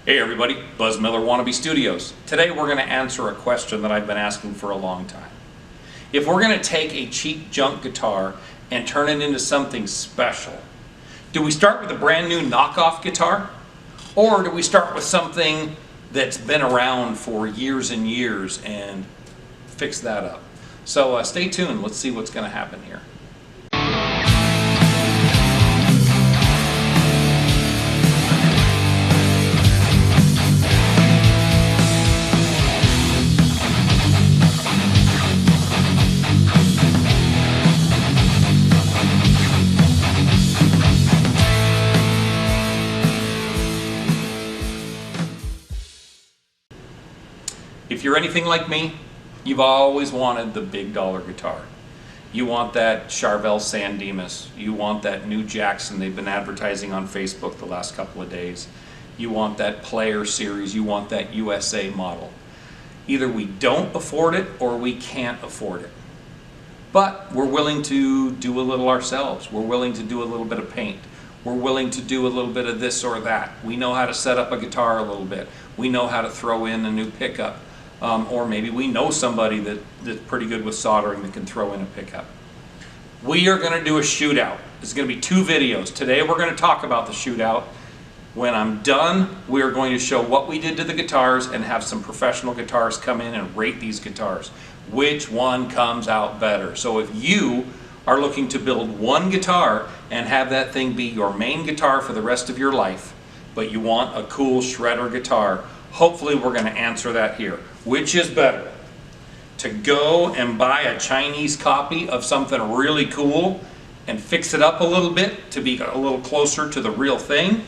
Hey everybody, Buzz Miller Wannabe Studios. Today we're going to answer a question that I've been asking for a long time. If we're going to take a cheap junk guitar and turn it into something special, do we start with a brand new knockoff guitar? Or do we start with something that's been around for years and years and fix that up? So stay tuned, let's see what's going to happen here. If you're anything like me, you've always wanted the big dollar guitar. You want that Charvel San Dimas. You want that new Jackson they've been advertising on Facebook the last couple of days. You want that Player Series. You want that USA model. Either we don't afford it or we can't afford it. But we're willing to do a little ourselves. We're willing to do a little bit of paint. We're willing to do a little bit of this or that. We know how to set up a guitar a little bit. We know how to throw in a new pickup. Or maybe we know somebody that's pretty good with soldering that can throw in a pickup. We are going to do a shootout. It's going to be 2 videos. Today we're going to talk about the shootout. When I'm done, we are going to show what we did to the guitars and have some professional guitarists come in and rate these guitars. Which one comes out better? So if you are looking to build one guitar and have that thing be your main guitar for the rest of your life, but you want a cool shredder guitar, hopefully we're going to answer that here. Which is better? To go and buy a Chinese copy of something really cool and fix it up a little bit to be a little closer to the real thing?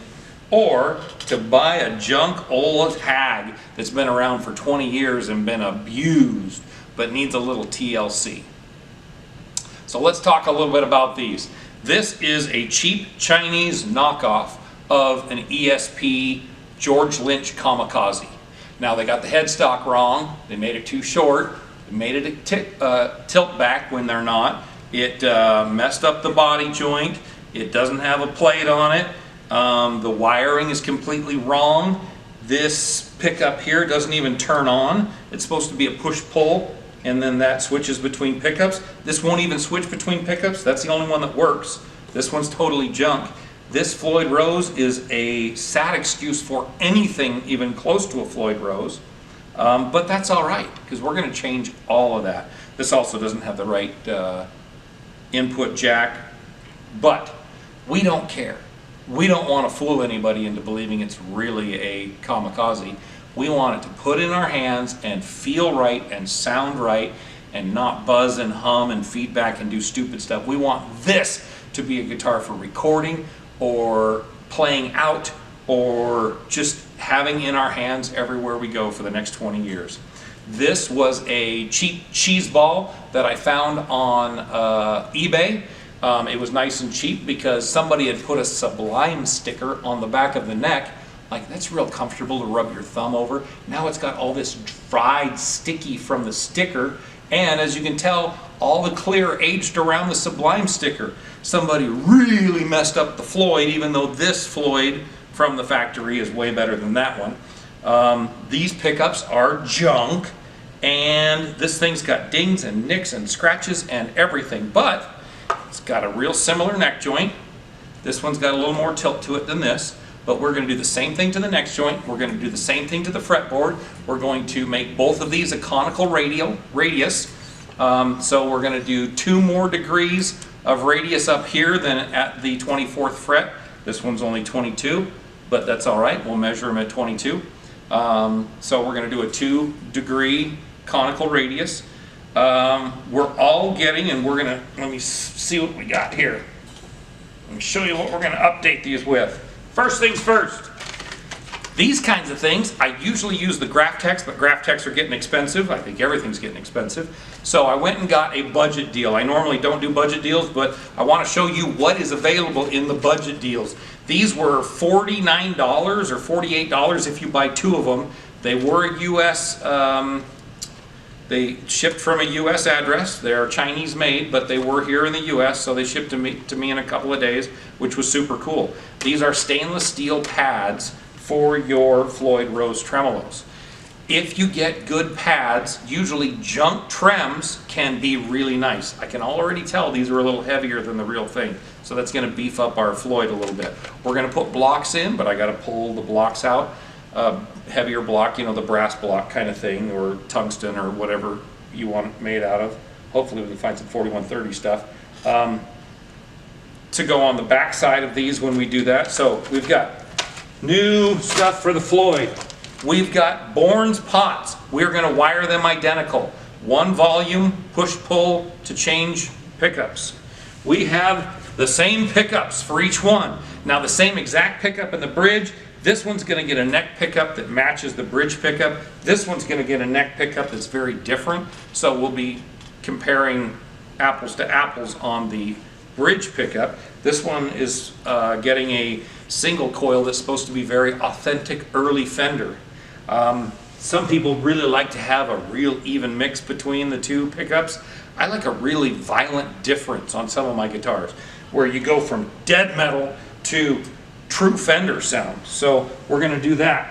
Or to buy a junk old hag that's been around for 20 years and been abused but needs a little TLC? So let's talk a little bit about these. This is a cheap Chinese knockoff of an ESP George Lynch Kamikaze. Now they got the headstock wrong. They made it too short. They made it a tilt back when they're not. It messed up the body joint. It doesn't have a plate on it. The wiring is completely wrong. This pickup here doesn't even turn on. It's supposed to be a push-pull, and then that switches between pickups. This won't even switch between pickups. That's the only one that works. This one's totally junk. This Floyd Rose is a sad excuse for anything even close to a Floyd Rose, but that's all right because we're going to change all of that. This also doesn't have the right input jack, but we don't care. We don't want to fool anybody into believing it's really a Kamikaze. We want it to put in our hands and feel right and sound right and not buzz and hum and feedback and do stupid stuff. We want this to be a guitar for recording, or playing out, or just having in our hands everywhere we go for the next 20 years. This was a cheap cheese ball that I found on eBay. It was nice and cheap because somebody had put a Sublime sticker on the back of the neck. Like, that's real comfortable to rub your thumb over. Now it's got all this fried sticky from the sticker, and as you can tell, all the clear aged around the Sublime sticker. Somebody really messed up the Floyd, even though this Floyd from the factory is way better than that one. These pickups are junk, and this thing's got dings and nicks and scratches and everything, but it's got a real similar neck joint. This one's got a little more tilt to it than this, but we're going to do the same thing to the neck joint. We're going to do the same thing to the fretboard. We're going to make both of these a conical radius. So we're going to do 2 more degrees of radius up here than at the 24th fret. This one's only 22, but that's all right. We'll measure them at 22. So we're going to do a 2-degree conical radius. We're all getting, and we're going to, let me see what we got here. Let me show you what we're going to update these with. First things first. These kinds of things, I usually use the Graphtex, but Graphtex are getting expensive. I think everything's getting expensive. So I went and got a budget deal. I normally don't do budget deals, but I want to show you what is available in the budget deals. These were $49 or $48 if you buy 2 of them. They were US, they shipped from a US address. They're Chinese made, but they were here in the US, so they shipped to me in a couple of days, which was super cool. These are stainless steel pads for your Floyd Rose tremolos. If you get good pads, usually junk trems can be really nice. I can already tell these are a little heavier than the real thing, so that's going to beef up our Floyd a little bit. We're going to put blocks in, but I got to pull the blocks out. Heavier block, you know, the brass block kind of thing, or tungsten, or whatever you want it made out of. Hopefully we can find some 4130 stuff to go on the back side of these when we do that. So we've got new stuff for the Floyd. We've got Bourne's pots. We're going to wire them identical. One volume, push-pull to change pickups. We have the same pickups for each one. Now the same exact pickup in the bridge. This one's going to get a neck pickup that matches the bridge pickup. This one's going to get a neck pickup that's very different. So we'll be comparing apples to apples on the bridge pickup. This one is getting a single coil that's supposed to be very authentic early Fender. Some people really like to have a real even mix between the two pickups. I like a really violent difference on some of my guitars, where you go from dead metal to true Fender sound. So we're going to do that.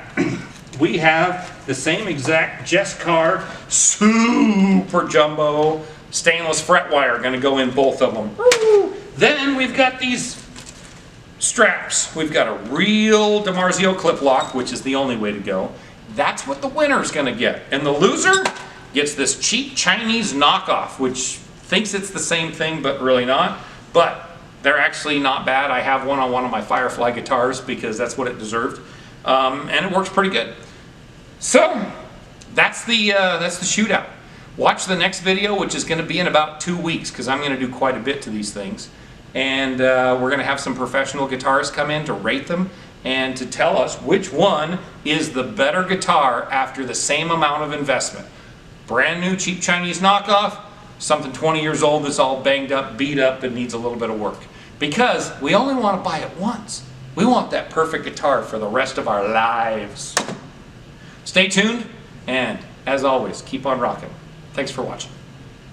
We have the same exact Jescar super jumbo stainless fret wire going to go in both of them. Woo! Then we've got these straps. We've got a real DiMarzio clip lock, which is the only way to go. That's what the winner's going to get. And the loser gets this cheap Chinese knockoff, which thinks it's the same thing, but really not. But they're actually not bad. I have one on one of my Firefly guitars because that's what it deserved. And it works pretty good. So that's the Shootout. Watch the next video, which is going to be in about 2 weeks, because I'm going to do quite a bit to these things. And we're going to have some professional guitarists come in to rate them and to tell us which one is the better guitar after the same amount of investment. Brand new cheap Chinese knockoff, something 20 years old that's all banged up, beat up, and needs a little bit of work. Because we only want to buy it once. We want that perfect guitar for the rest of our lives. Stay tuned, and as always, keep on rocking. Thanks for watching.